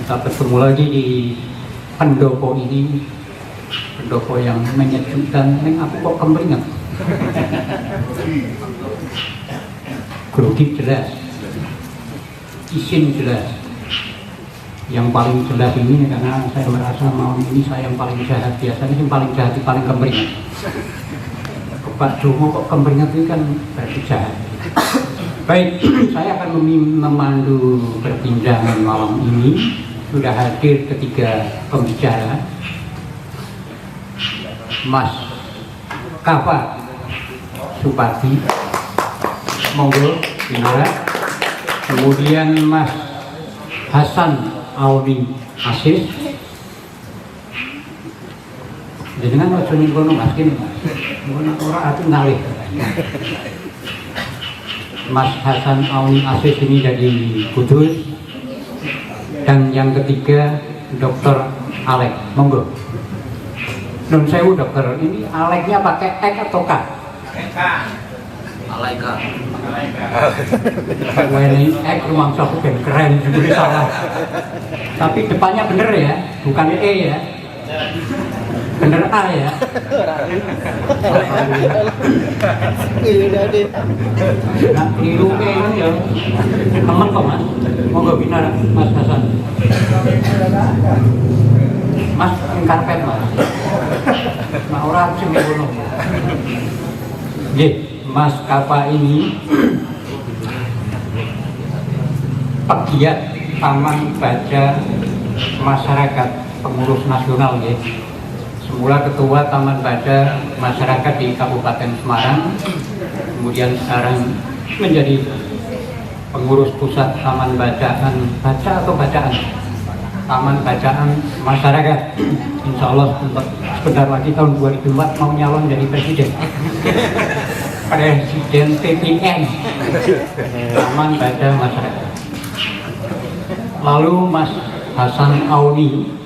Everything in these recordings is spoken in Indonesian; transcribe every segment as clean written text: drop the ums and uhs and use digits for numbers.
Kita bertemu lagi di pendopo ini, pendopo yang menyejukkan. Neng aku kok kemeringat. Grogi jelas, isin jelas. Yang paling jelas ini karena saya merasa malam ini saya yang paling jahat. Biasanya yang paling jahat itu paling kemeringat. Pak Jomo kok kemeringat ini kan berarti jahat. Baik, saya akan memandu perbincangan malam ini. Sudah hadir ketiga pembicara, Mas Kapa Supardi, monggo Bintara. Kemudian Mas Hasan Auni Asis. Jadi kan ojo ning kono Mas kene Mas. Ora ati ngalih. Mas Hasan Auni Asis ini dari Kudus. Dan yang ketiga Dr. Alek, monggo. Nun sewu dokter, ini Aleknya pakai Ek atau K? K. Alek. Wah ini Ek rumah aku ben keren, jadi salah. Tapi depannya bener ya, bukan E ya. Bener A ya. Nah, niru E ini ya. Temen kok Mas. Monggo Bintara Mas Hasan. Mas karpet Mas. Nah orang sing ngono. Nggih, Mas Kapa ini pegiat Taman Baca Masyarakat Pengurus Nasional nggih. Semula ketua Taman Baca Masyarakat di Kabupaten Semarang, kemudian sekarang menjadi pengurus pusat Taman Bacaan Taman Bacaan Masyarakat. Insya Allah sebentar lagi tahun 2004 mau nyalon jadi presiden. Presiden TPN Taman Baca Masyarakat. Lalu Mas Hasan Auni.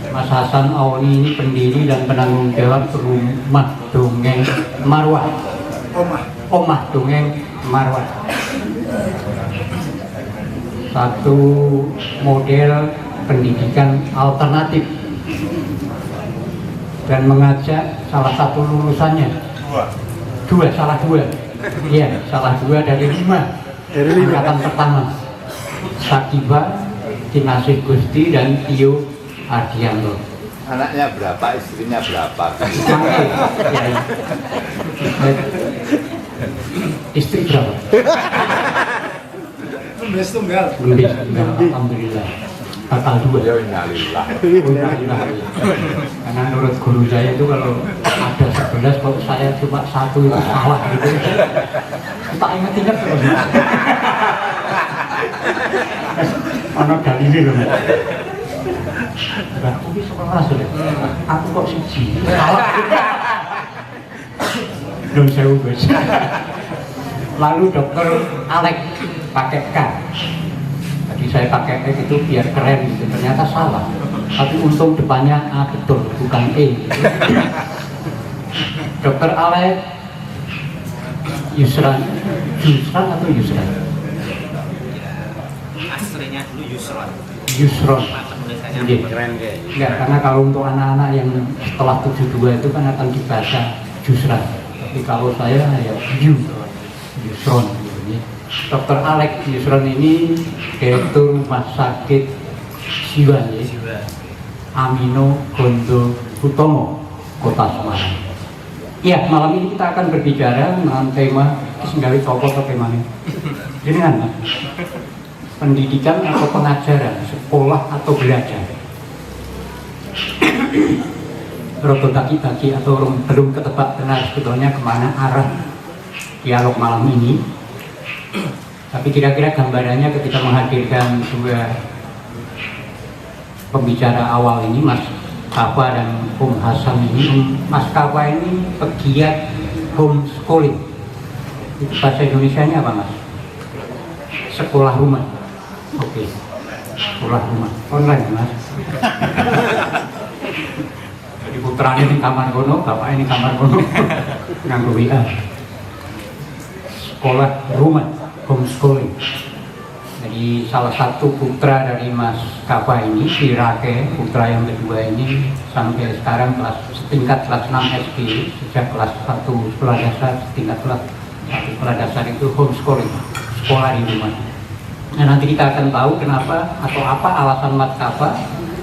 Mas Hasan Auni ini pendiri dan penanggung jawab Rumah Dongeng Marwah. Omah Dongeng Marwah. Satu model pendidikan alternatif dan mengajak salah satu lulusannya salah dua dari 5 angkatan pertama, Sakiba, Kinasih Gusti dan Tio Ardianto. Anaknya berapa, istrinya berapa? Istri berapa? Lembes tunggal. Alhamdulillah. Total 2. Ya innalillah. Karena menurut guru saya itu kalau ada 11 kalau saya cuma 1 itu salah gitu. Tak ingat-ingat terus. Ono dalile lho. Aku ki 11 lho. Aku kok siji. Salah. Don sewu Gus. Lalu Dr. Alek pakai K. Tadi saya pakai X itu biar keren gitu. Ternyata salah. Tapi untung depannya A betul, bukan E. Dr. Alek Yusran atau Yusran? Aslinya dulu Yusron. Yusron. Penulisannya keren kayak. Enggak, karena kalau untuk anak-anak yang setelah 72 itu kan akan dibaca Yusran. Tapi kalau saya ya Yusron gitu ya. Dr. Alek Yusron ini Direktur Rumah Sakit Jiwa ya. Amino Gondo Hutomo, Kota Semarang. Iya, malam ini kita akan berbicara dengan tema singgawi copot atau temanya. Ini kan pendidikan atau pengajaran, sekolah atau belajar. Rodo taki-taki atau belum ketebak benar sebetulnya kemana arah dialog malam ini. Tapi kira-kira gambarannya ketika menghadirkan dua pembicara awal ini, Mas Kapa dan Om Hasan ini. Mas Kapa ini pegiat homeschooling. Itu bahasa Indonesianya apa Mas? Sekolah rumah. Oke. Sekolah rumah. Online Mas. Jadi putranya di kamar kono, bapaknya di kamar kono. Nganggo WA. Sekolah rumah, homeschooling. Jadi salah satu putra dari Mas Kava ini, si Rake, putra yang kedua ini sampai sekarang setingkat kelas 6 SD, sejak kelas 1 sekolah dasar, setingkat kelas 1 sekolah dasar itu homeschooling, sekolah di rumah. Nah, nanti kita akan tahu kenapa atau apa alasan Mas Kava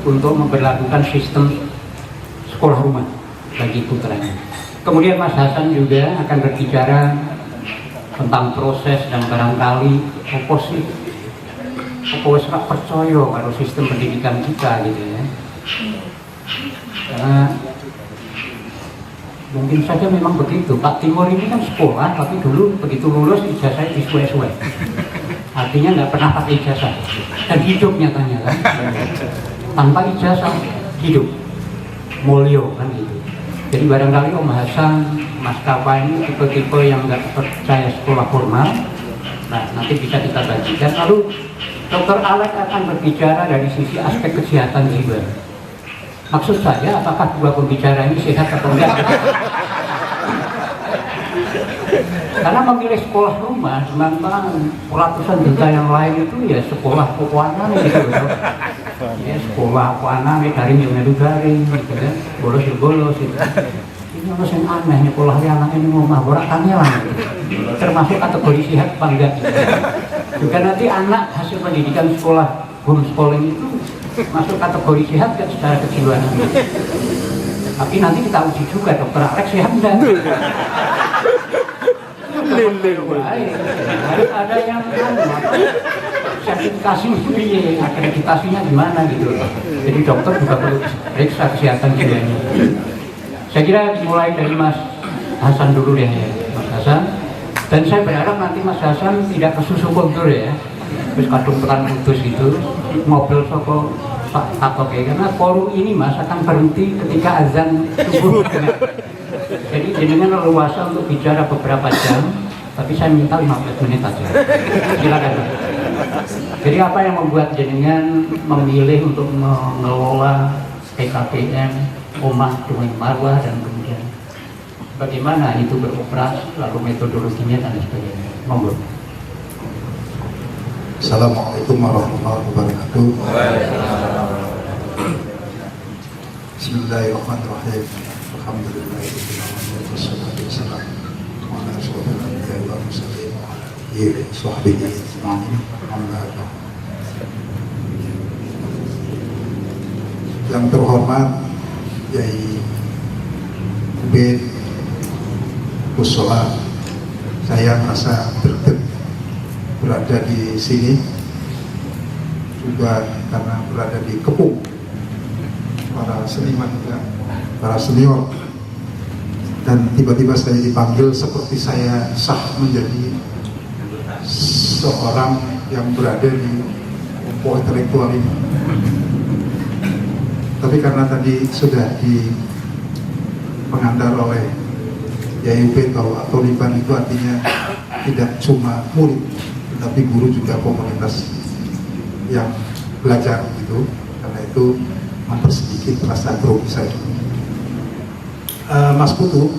untuk memperlakukan sistem sekolah rumah bagi putranya. Kemudian Mas Hasan juga akan berbicara tentang proses dan barangkali oposisi rak percaya kalau sistem pendidikan kita gitu ya. Karena mungkin saja memang begitu. Pak Timur ini kan sekolah, tapi dulu begitu lulus ijazahnya disuai-suai. Artinya nggak pernah pakai ijazah dan hidup nyatanya kan. Tanpa ijazah hidup mulio kan gitu. Jadi barangkali Om Hasan, Mas Kava ini tipe-tipe yang nggak percaya sekolah formal. Nah, nanti bisa kita bagikan. Lalu Dr. Alex akan berbicara dari sisi aspek kesehatan jiwa. Maksud saya, apakah dua pembicara ini sehat atau enggak? Karena memilih sekolah rumah, sementara ratusan juta yang lain itu ya sekolah kekuatan gitu loh. Ya, sekolah kekuatan dari melu garing, gitu kan, bolos gitu. Ini orang yang aneh, sekolah anak ini rumah borak kangelan, termasuk kategori sehat apa enggak? Juga nanti anak hasil pendidikan sekolah homeschooling itu masuk kategori sehat nggak secara kejiwaan. Tapi nanti kita uji juga Dr. Alex sehat enggak? Harus ada yang sertifikasi piye, akreditasinya gimana gitu. Jadi dokter juga perlu periksa kesehatan jiwanya. Saya kira mulai dari Mas Hasan dulu deh ya, Mas Hasan. Dan saya berharap nanti Mas Hasan tidak kesusu kontur ya, terus kadung tekan putus itu, mobil soko takok ya, karena forum ini Mas akan berhenti ketika azan subuh. Jadi jenengan leluasa untuk bicara beberapa jam, tapi saya minta 15 menit aja. Silakan. Jadi apa yang membuat jenengan memilih untuk mengelola PKPM, Omah Dumai Marwah, dan kemudian bagaimana itu beroperasi, lalu metodologinya dan sebagainya. Monggo. Assalamualaikum warahmatullahi wabarakatuh. Bismillahirrahmanirrahim. Alhamdulillahirabbil alamin wassalatu wassalamu ala asyrofil anbiya'i wal mursalin wa ala alihi wa sahbihi ajma'in. Amma ba'd. Yang terhormat Yai Ubed Musola, saya merasa deg-deg berada di sini, juga karena berada di Kepung, para seniman juga, para senior, dan tiba-tiba saya dipanggil seperti saya sah menjadi seorang yang berada di kelompok intelektual ini. Tapi karena tadi sudah di pengantar oleh Yai Ubed bahwa Toliban itu artinya tidak cuma murid, tetapi guru juga komunitas yang belajar gitu. Karena itu mempersedikit rasa grogi saya. Mas Putu,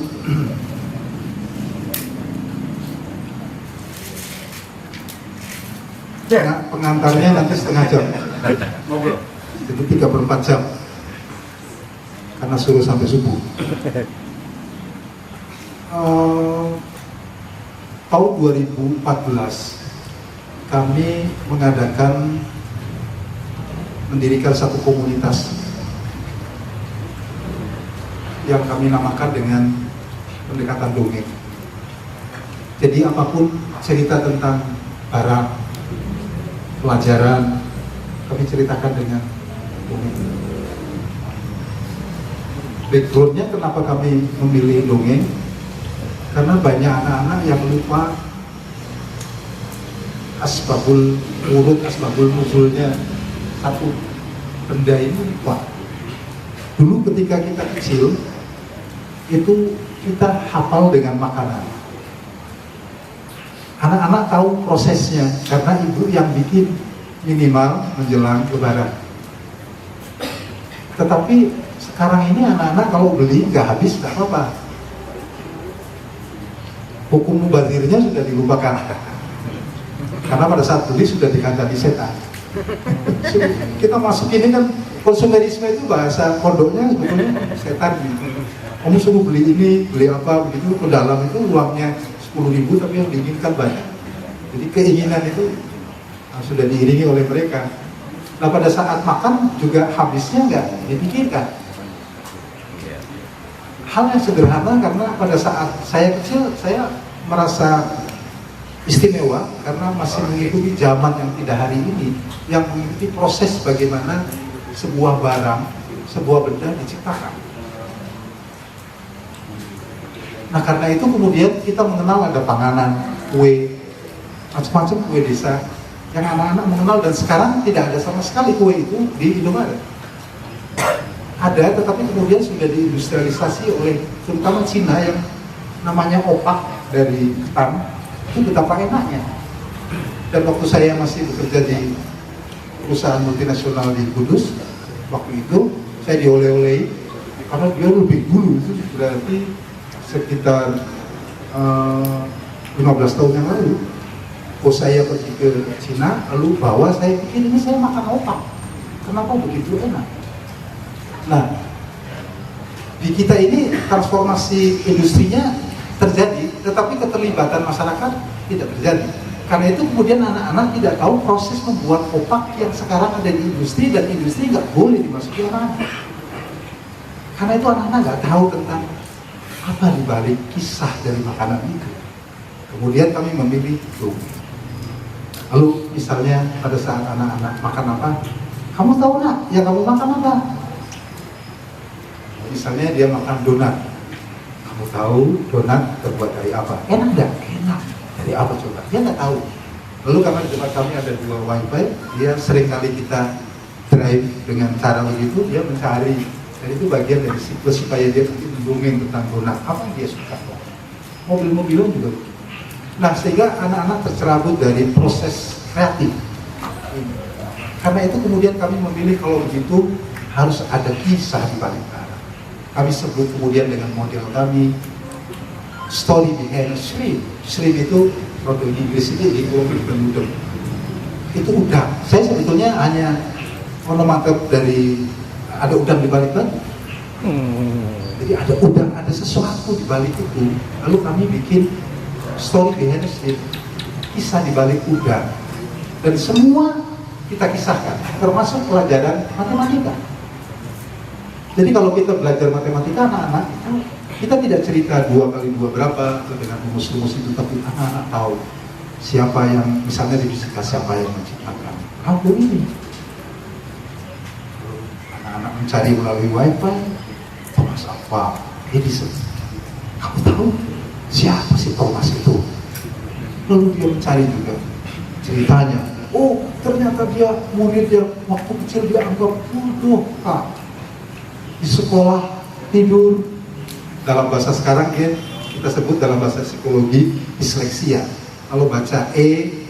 ya pengantarnya nanti setengah jam, jadi 3/4 jam, karena suruh sampai subuh. Tahun 2014 kami mendirikan satu komunitas yang kami namakan dengan pendekatan dongeng. Jadi apapun cerita tentang barang, pelajaran, kami ceritakan dengan dongeng. Backgroundnya kenapa kami memilih dongeng? Karena banyak anak-anak yang lupa asbabul wurud, asbabul nuzulnya. Satu benda ini lupa. Dulu ketika kita kecil, itu kita hafal dengan makanan. Anak-anak tahu prosesnya karena ibu yang bikin minimal menjelang lebaran. Tetapi sekarang ini anak-anak kalau beli nggak habis nggak apa-apa. Hukum mubazirnya sudah dilupakan. Karena pada saat beli sudah dikandani setan. Kita masuk ini kan konsumerisme itu bahasa pondoknya sebetulnya setan gitu. Kamu suruh beli ini, beli apa begitu, ke dalam itu uangnya 10.000 tapi yang diinginkan banyak. Jadi keinginan itu sudah diiringi oleh mereka. Nah pada saat makan juga habisnya nggak dipikirkan. Hal yang sederhana karena pada saat saya kecil saya merasa istimewa karena masih mengikuti zaman yang tidak hari ini, yang mengikuti proses bagaimana sebuah barang, sebuah benda diciptakan. Nah karena itu kemudian kita mengenal ada panganan, kue, macam-macam kue desa yang anak-anak mengenal, dan sekarang tidak ada sama sekali kue itu di Indomaret. Ada, tetapi kemudian sudah diindustrialisasi oleh terutama Cina yang namanya opak dari ketan, itu betapa enaknya. Dan waktu saya masih bekerja di perusahaan multinasional di Kudus, waktu itu saya dioleh-olehi karena dia lebih dulu, itu berarti sekitar 15 tahun yang lalu. Saya pergi ke Cina, lalu bawa, saya pikir ini saya makan opak, kenapa begitu enak. Nah, di kita ini transformasi industrinya terjadi, tetapi keterlibatan masyarakat tidak terjadi. Karena itu kemudian anak-anak tidak tahu proses membuat opak yang sekarang ada di industri, dan industri nggak boleh dimasuki anak-anak. Karena itu anak-anak nggak tahu tentang apa dibalik kisah dari makanan itu. Kemudian kami memilih itu. Lalu misalnya pada saat anak-anak makan apa, kamu tahu nggak yang kamu makan apa? Misalnya dia makan donat, kamu tahu donat terbuat dari apa? Enak nggak? Enak. Dari apa coba? Dia nggak tahu. Lalu karena di tempat kami ada 2 wifi, dia sering kali kita drive dengan cara begitu, dia mencari. Dan itu bagian dari siklus supaya dia mendongeng tentang donat, apa yang dia suka. Mobil-mobilan juga. Nah sehingga anak-anak tercerabut dari proses kreatif. Karena itu kemudian kami memilih kalau begitu harus ada kisah di balik barang. Kami sebut kemudian dengan model kami story behind shrimp. Shrimp itu produk Inggris itu economic penudung. Itu udang. Saya sebetulnya hanya onomatop dari ada udang di balik batu. Jadi ada udang, ada sesuatu di balik itu. Lalu kami bikin story behind shrimp, kisah di balik udang. Dan semua kita kisahkan, termasuk pelajaran matematika. Jadi kalau kita belajar matematika anak-anak, kita tidak cerita 2 kali 2 berapa dengan rumus-rumus itu, tapi anak-anak tahu siapa yang, misalnya di fisika siapa yang menciptakan kalkulus ini. Anak-anak mencari melalui wifi, Thomas Alva Edison. Kamu tahu siapa sih Thomas itu? Lalu dia mencari juga ceritanya. Oh, ternyata dia muridnya waktu kecil dia anggap bodoh, Pak. Di sekolah tidur, dalam bahasa sekarang ya, kita sebut dalam bahasa psikologi disleksia. Kalau baca E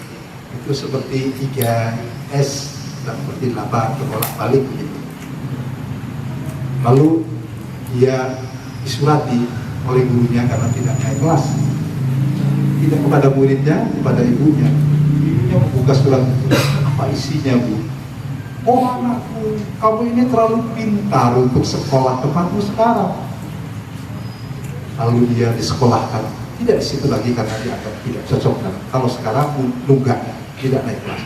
itu seperti 3, S dan seperti 8 berbolak balik begitu. Lalu dia disurati oleh gurunya karena tidak naik kelas, tidak kepada muridnya, kepada ibunya. Ibunya membuka surat itu, apa isinya Bu? Oh anakku, kamu ini terlalu pintar untuk sekolah tempatmu sekarang. Lalu dia disekolahkan, tidak di situ lagi karena dianggap tidak cocok. Kalau sekarang nunggak, tidak naik kelas.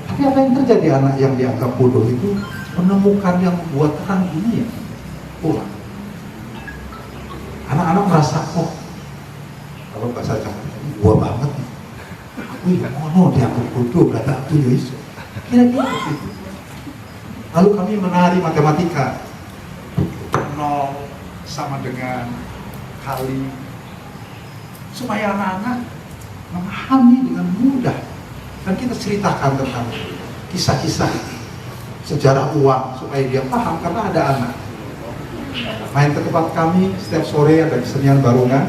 Tapi apa yang terjadi, anak yang dianggap bodoh itu menemukan yang membuat terang dunia. Pulang. Anak-anak merasa, oh, kalau bahasa Jawa, gua banget. Aku ya mono dianggap bodoh, berarti aku ya iso. Kira-kira begitu. Lalu kami menari matematika. 0 sama dengan kali, supaya anak-anak memahami dengan mudah. Dan kita ceritakan tentang kisah-kisah sejarah uang supaya dia paham, karena ada anak main ke tempat kami setiap sore, ada kesenian barongan.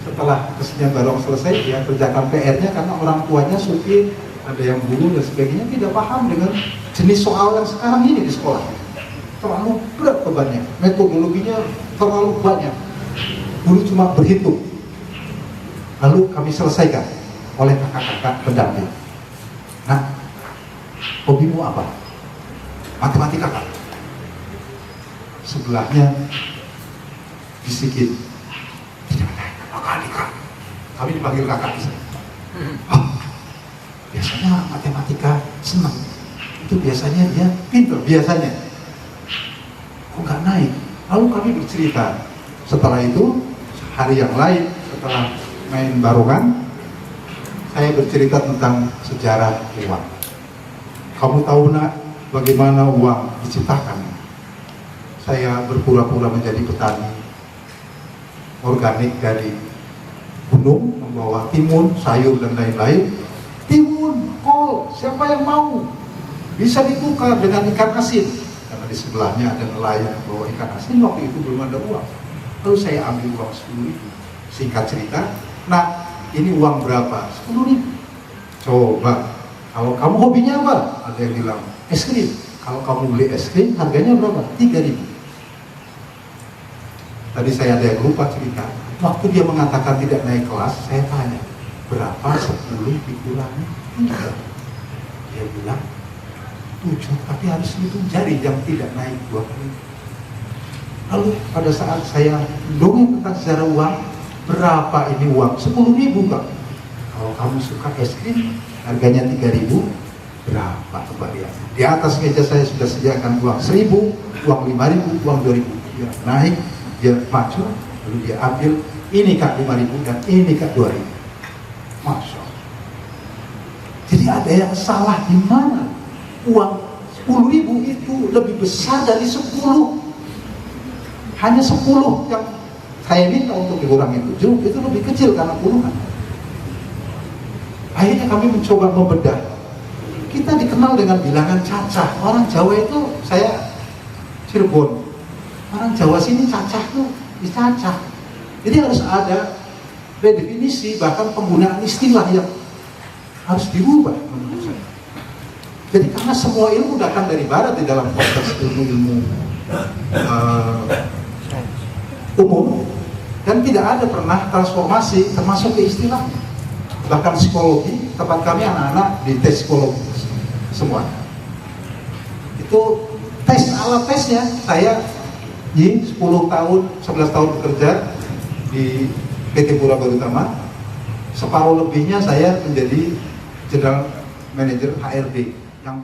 Setelah kesenian barongan selesai, dia kerjakan PR-nya karena orang tuanya supir, ada yang guru dan sebagainya, tidak paham dengan jenis soal yang sekarang ini di sekolah. Terlalu berat bebannya, metodologinya terlalu banyak. Guru cuma berhitung. Lalu kami selesaikan oleh kakak-kakak pendamping. Nah, hobimu apa? Matematika kan? Sebelahnya bisikin, tidak matematika. Kami dipanggil kakak di sana. Oh, biasanya matematika senang. Itu biasanya dia pintar, biasanya. Kok nggak naik? Lalu kami bercerita. Setelah itu, hari yang lain, setelah main barongan, saya bercerita tentang sejarah uang. Kamu tahu nak, bagaimana uang diciptakan? Saya berpura-pura menjadi petani organik dari gunung, membawa timun, sayur dan lain-lain. Timun, kol, siapa yang mau? Bisa ditukar dengan ikan asin. Karena di sebelahnya ada nelayan bawa ikan asin, waktu itu belum ada uang. Lalu saya ambil uang 10.000. Singkat cerita, nah ini uang berapa? 10.000. Coba, kalau kamu hobinya apa? Ada yang bilang, es krim. Kalau kamu beli es krim, harganya berapa? 3.000. Tadi saya ada yang lupa cerita. Waktu dia mengatakan tidak naik kelas, saya tanya, berapa 10 dikurangi 3? Dia bilang, 7, tapi harus hitung jari yang tidak naik 2 kali. Lalu pada saat saya dongeng tentang sejarah uang, berapa ini uang? 10.000 Kak. Kalau kamu suka es krim, harganya 3.000, berapa kembaliannya? Di atas meja saya sudah sediakan uang 1.000, uang 5.000, uang 2.000. Dia naik, dia maju, lalu dia ambil, ini Kak 5.000 dan ini Kak 2.000. Masya Allah. Jadi ada yang salah di mana? Uang 10.000 itu lebih besar dari 10. Hanya 10 yang saya minta untuk dikurangi 7, itu lebih kecil karena puluhan. Akhirnya kami mencoba membedah. Kita dikenal dengan bilangan cacah. Orang Jawa itu, saya Cirebon, orang Jawa sini cacah tuh dicacah. Jadi harus ada redefinisi, bahkan penggunaan istilah yang harus dirubah menurut saya. Jadi karena semua ilmu datang dari barat di dalam konteks ilmu-ilmu umum, dan tidak ada pernah transformasi termasuk ke istilahnya. Bahkan psikologi, tempat kami anak-anak di tes psikologi semua. Itu tes, ala tesnya saya 10 tahun, 11 tahun bekerja di PT Pura Barutama, separuh lebihnya saya menjadi General Manager HRD yang